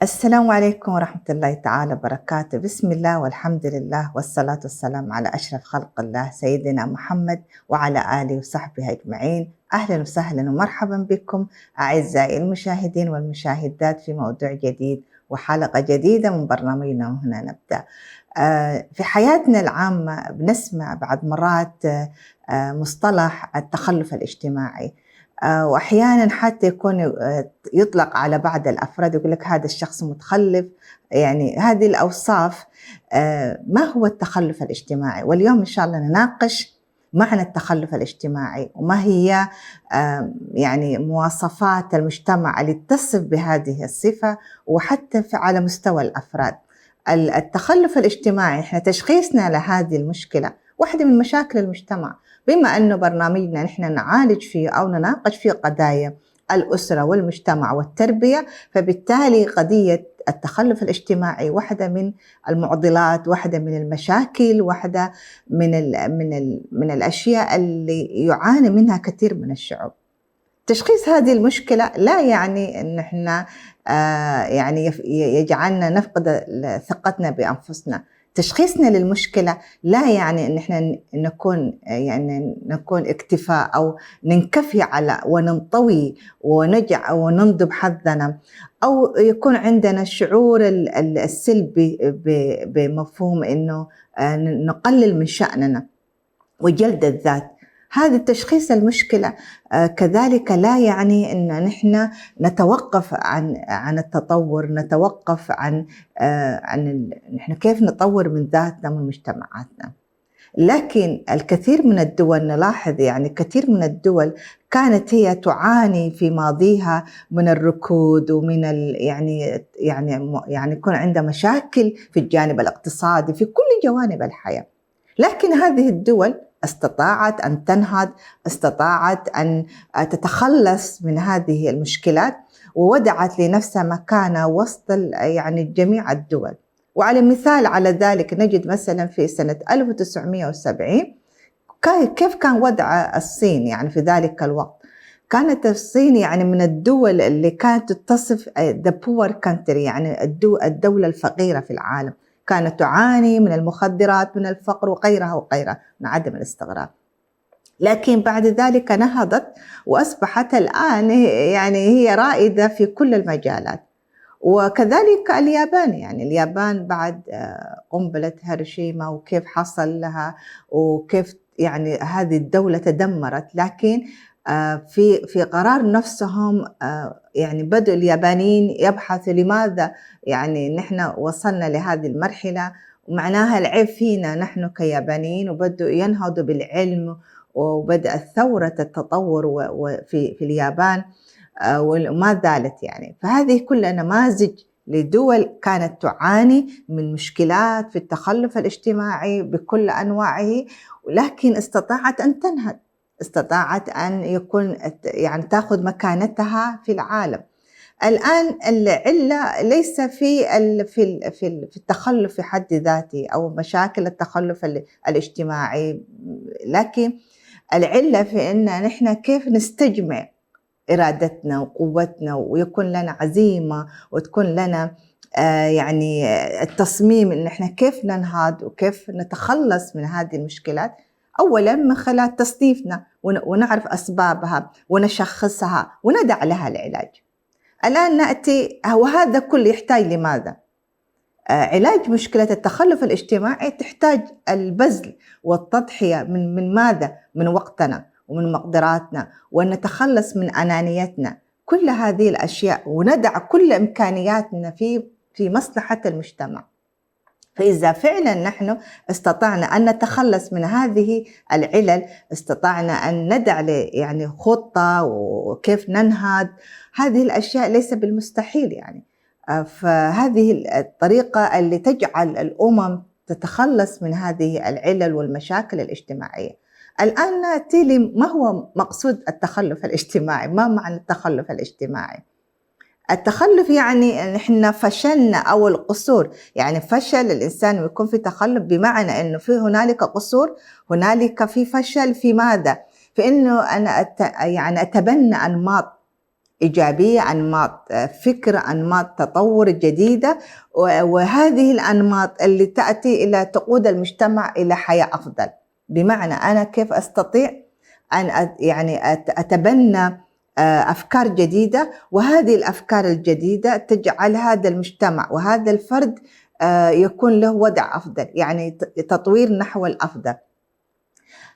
السلام عليكم ورحمة الله تعالى وبركاته. بسم الله والحمد لله والصلاة والسلام على أشرف خلق الله سيدنا محمد وعلى آله وصحبه أجمعين. أهلا وسهلا ومرحبا بكم أعزائي المشاهدين والمشاهدات في موضوع جديد وحلقة جديدة من برنامجنا. وهنا نبدأ. في حياتنا العامة بنسمع بعض مرات مصطلح التخلف الاجتماعي، وأحيانا حتى يكون يطلق على بعض الأفراد، يقول لك هذا الشخص متخلف. يعني هذه الأوصاف. ما هو التخلف الاجتماعي؟ واليوم إن شاء الله نناقش معنى التخلف الاجتماعي وما هي يعني مواصفات المجتمع اللي تصف بهذه الصفة، وحتى على مستوى الأفراد. التخلف الاجتماعي احنا تشخيصنا لهذه المشكلة واحدة من مشاكل المجتمع، بما أنه برنامجنا نحن نعالج فيه أو نناقش فيه قضايا الأسرة والمجتمع والتربية، فبالتالي قضية التخلف الاجتماعي واحدة من المعضلات، واحدة من المشاكل، واحدة من الأشياء اللي يعاني منها كثير من الشعوب. تشخيص هذه المشكلة لا يعني أن احنا يعني يجعلنا نفقد ثقتنا بأنفسنا. تشخيصنا للمشكلة لا يعني أن احنا نكون اكتفاء أو ننكفي على وننطوي وننضب حظنا، أو يكون عندنا الشعور السلبي بمفهوم أنه نقلل من شأننا وجلد الذات. هذا التشخيص المشكلة كذلك لا يعني أن نحن نتوقف عن التطور، نتوقف عن نحن كيف نطور من ذاتنا ومن مجتمعاتنا. لكن الكثير من الدول نلاحظ، يعني كثير من الدول كانت هي تعاني في ماضيها من الركود ومن يعني يكون عندها مشاكل في الجانب الاقتصادي في كل جوانب الحياة، لكن هذه الدول استطاعت أن تنهض، استطاعت أن تتخلص من هذه المشكلات ووضعت لنفسها مكانة وسط يعني جميع الدول. وعلى مثال على ذلك نجد مثلا في سنة 1970 كيف كان وضع الصين يعني في ذلك الوقت. كانت الصين يعني من الدول اللي كانت تصف the poor country، يعني الدولة الفقيرة في العالم، كانت تعاني من المخدرات، من الفقر وغيرها من عدم الاستقرار. لكن بعد ذلك نهضت وأصبحت الآن يعني هي رائدة في كل المجالات. وكذلك اليابان، يعني اليابان بعد قنبلة هيروشيما وكيف حصل لها وكيف يعني هذه الدولة تدمرت، لكن في قرار نفسهم يعني بدأ اليابانيين يبحثوا لماذا يعني نحن وصلنا لهذه المرحلة، ومعناها العيب فينا نحن كيابانيين، وبدأوا ينهضوا بالعلم، وبدأت ثورة التطور في اليابان وما زالت يعني. فهذه كلها نماذج لدول كانت تعاني من مشكلات في التخلف الاجتماعي بكل أنواعه، ولكن استطاعت أن تنهض، استطاعت أن يكون يعني تأخذ مكانتها في العالم. الآن العلة ليس في التخلف في حد ذاته أو مشاكل التخلف الاجتماعي، لكن العلة في أن نحن كيف نستجمع إرادتنا وقوتنا، ويكون لنا عزيمة، وتكون لنا يعني التصميم إن إحنا كيف ننهض وكيف نتخلص من هذه المشكلات. أولاً من خلال تصنيفنا ونعرف أسبابها ونشخصها وندع لها العلاج. الآن نأتي، وهذا كله يحتاج لماذا؟ علاج مشكلة التخلف الاجتماعي تحتاج البذل والتضحية من ماذا؟ من وقتنا ومن مقدراتنا، وأن نتخلص من أنانيتنا، كل هذه الأشياء، وندع كل إمكانياتنا في مصلحة المجتمع. فإذا فعلا نحن استطعنا أن نتخلص من هذه العلل، استطعنا أن ندع يعني خطة وكيف ننهض، هذه الأشياء ليس بالمستحيل يعني. فهذه الطريقة اللي تجعل الأمم تتخلص من هذه العلل والمشاكل الاجتماعية. الآن نأتي ما هو مقصود التخلف الاجتماعي؟ ما معنى التخلف الاجتماعي؟ التخلف يعني نحن فشلنا أو القصور، يعني فشل الإنسان ويكون في تخلف بمعنى أنه في هنالك قصور، هنالك في فشل في ماذا؟ في أنه أنا يعني أتبنى أنماط إيجابية، أنماط فكر، أنماط تطور جديدة، وهذه الأنماط اللي تأتي إلى تقود المجتمع إلى حياة أفضل. بمعنى أنا كيف أستطيع أن يعني أتبنى أفكار جديدة، وهذه الأفكار الجديدة تجعل هذا المجتمع وهذا الفرد يكون له وضع أفضل، يعني تطوير نحو الأفضل.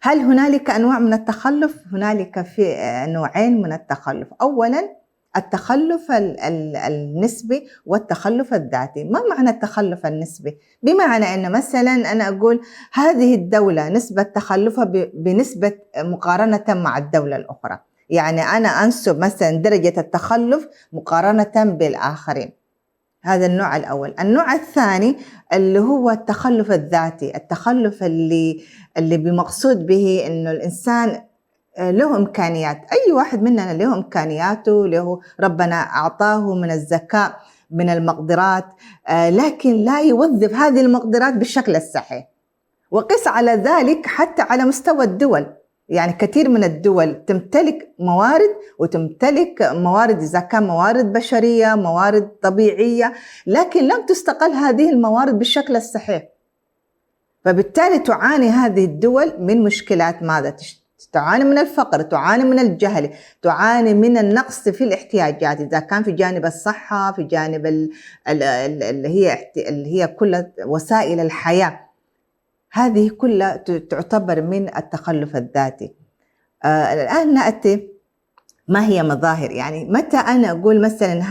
هل هنالك أنواع من التخلف؟ هنالك في نوعين من التخلف. أولاً التخلف النسبي والتخلف الذاتي. ما معنى التخلف النسبي؟ بمعنى أن مثلاً أنا أقول هذه الدولة نسبة تخلفها بنسبة مقارنة مع الدولة الأخرى، يعني أنا أنسب مثلاً درجة التخلف مقارنة بالآخرين. هذا النوع الأول. النوع الثاني اللي هو التخلف الذاتي، التخلف اللي بمقصود به إنه الإنسان له إمكانيات، أي واحد مننا له إمكانياته، له ربنا أعطاه من الذكاء، من المقدرات، لكن لا يوظف هذه المقدرات بالشكل الصحيح. وقس على ذلك حتى على مستوى الدول، يعني كثير من الدول تمتلك موارد، وتمتلك موارد إذا كان موارد بشرية، موارد طبيعية، لكن لم تستغل هذه الموارد بالشكل الصحيح. فبالتالي تعاني هذه الدول من مشكلات. ماذا؟ تعاني من الفقر، تعاني من الجهل، تعاني من النقص في الاحتياجات، إذا كان في جانب الصحة، في جانب اللي هي كل وسائل الحياة. هذه كلها تعتبر من التخلف الذاتي. الآن نأتي ما هي مظاهر، يعني متى أنا أقول مثلا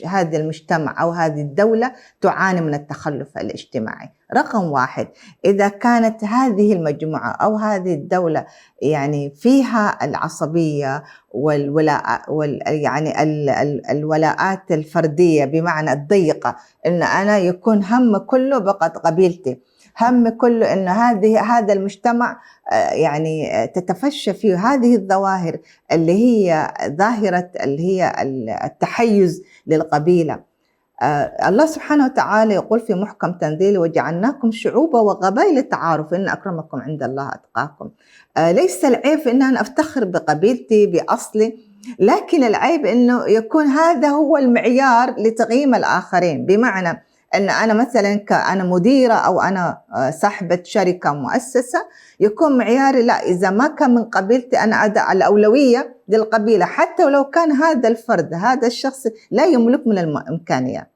هذا المجتمع أو هذه الدولة تعاني من التخلف الاجتماعي. رقم واحد، إذا كانت هذه المجموعة أو هذه الدولة يعني فيها العصبية يعني الولاءات الفردية، بمعنى الضيقة، إن أنا يكون هم كله فقط قبيلتي، هم كله إن هذا المجتمع يعني تتفشى فيه هذه الظواهر اللي هي ظاهرة اللي هي التحيز للقبيلة. الله سبحانه وتعالى يقول في محكم تنزيله: وجعلناكم شعوبا وقبائل تعارفوا إن أكرمكم عند الله أتقاكم. ليس العيب في إن أنا أفتخر بقبيلتي بأصلي، لكن العيب إنه يكون هذا هو المعيار لتقييم الآخرين. بمعنى أن أنا مثلا كأنا مديرة أو أنا صاحبة شركة مؤسسة، يكون معياري لا، إذا ما كان من قبيلتي أنا أدع الأولوية للقبيلة، حتى ولو كان هذا الفرد هذا الشخص لا يملك من الإمكانيات.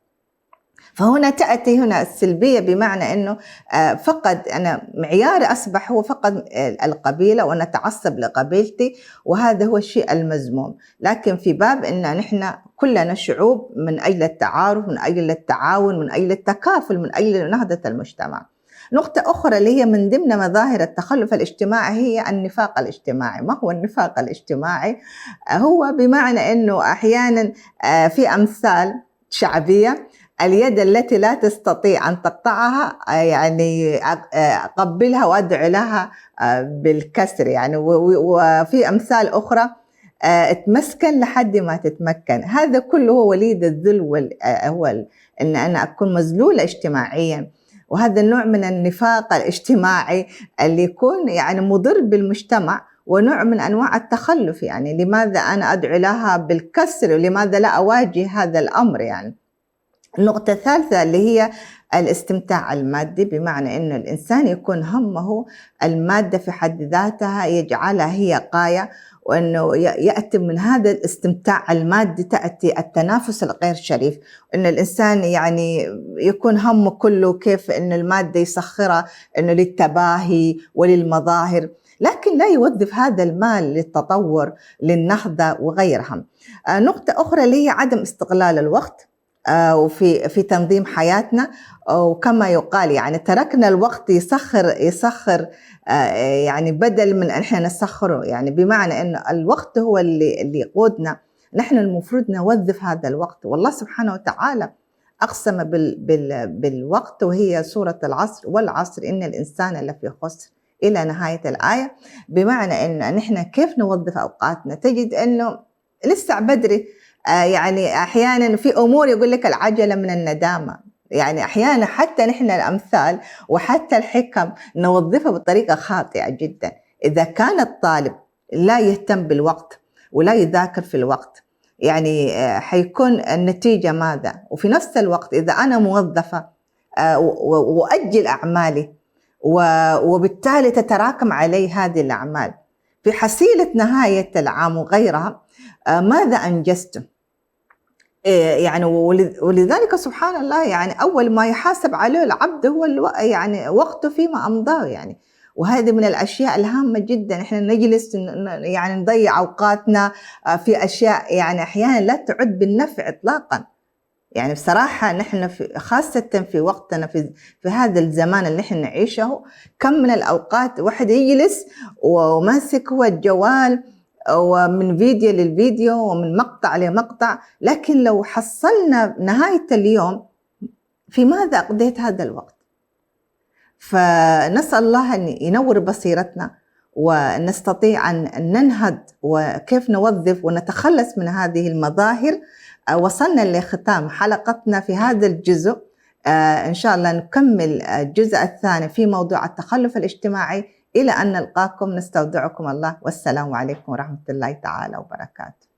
فهنا تأتي هنا السلبية، بمعنى أنه فقط أنا معياري أصبح هو فقط القبيلة وأنا أتعصب لقبيلتي، وهذا هو الشيء المذموم. لكن في باب أن نحن كلنا شعوب من أجل التعارف، من أجل التعاون، من أجل التكافل، من أجل نهضة المجتمع. نقطة أخرى اللي هي من ضمن مظاهر التخلف الاجتماعي هي النفاق الاجتماعي. ما هو النفاق الاجتماعي؟ هو بمعنى أنه أحيانا في أمثال شعبية: اليد التي لا تستطيع أن تقطعها يعني أقبلها وأدعو لها بالكسر، يعني. وفي أمثال أخرى: اتمسكن لحد ما تتمكن. هذا كله هو وليد الذل، هو أن أنا أكون مذلولة اجتماعيا. وهذا النوع من النفاق الاجتماعي اللي يكون يعني مضر بالمجتمع، ونوع من أنواع التخلف. يعني لماذا أنا أدعو لها بالكسر، ولماذا لا أواجه هذا الأمر؟ يعني النقطة الثالثة اللي هي الاستمتاع المادي، بمعنى أن الإنسان يكون همه المادة في حد ذاتها، يجعلها هي غاية، وأنه يأتي من هذا الاستمتاع المادي تأتي التنافس الغير شريف، أن الإنسان يعني يكون همه كله كيف أن المادة يسخرها أنه للتباهي وللمظاهر، لكن لا يوظف هذا المال للتطور، للنهضة وغيرها. نقطة أخرى اللي هي عدم استغلال الوقت وفي تنظيم حياتنا، وكما يقال يعني تركنا الوقت يسخر يعني بدل من أن احنا نسخره، يعني بمعنى أن الوقت هو اللي يقودنا. نحن المفروض نوظف هذا الوقت، والله سبحانه وتعالى أقسم بالوقت، وهي سورة العصر: والعصر إن الإنسان لفي خسر، إلى نهاية الآية. بمعنى أن نحن كيف نوظف أوقاتنا. تجد أنه لسه بدري، يعني أحيانا في أمور يقول لك العجلة من الندامة، يعني أحيانا حتى نحن الأمثال وحتى الحكم نوظفها بطريقة خاطئة جدا. إذا كان الطالب لا يهتم بالوقت ولا يذاكر في الوقت، يعني حيكون النتيجة ماذا؟ وفي نفس الوقت إذا أنا موظفة وأجل أعمالي وبالتالي تتراكم علي هذه الأعمال في حصيلة نهاية العام وغيرها، ماذا أنجزت؟ يعني ولذلك سبحان الله يعني أول ما يحاسب عليه العبد هو يعني وقته فيما أمضاه يعني. وهذه من الأشياء الهامة جدا، إحنا نجلس يعني نضيع أوقاتنا في أشياء يعني أحيانا لا تعد بالنفع إطلاقا. يعني بصراحة نحن خاصة في وقتنا في هذا الزمان اللي نحن نعيشه، كم من الأوقات واحد يجلس وماسك هو الجوال ومن فيديو للفيديو ومن مقطع لمقطع، لكن لو حصلنا نهاية اليوم في ماذا أقضيت هذا الوقت؟ فنسأل الله أن ينور بصيرتنا ونستطيع أن ننهض وكيف نوظف ونتخلص من هذه المظاهر. وصلنا لختام حلقتنا في هذا الجزء، إن شاء الله نكمل الجزء الثاني في موضوع التخلف الاجتماعي. إلى أن نلقاكم نستودعكم الله، والسلام عليكم ورحمة الله تعالى وبركاته.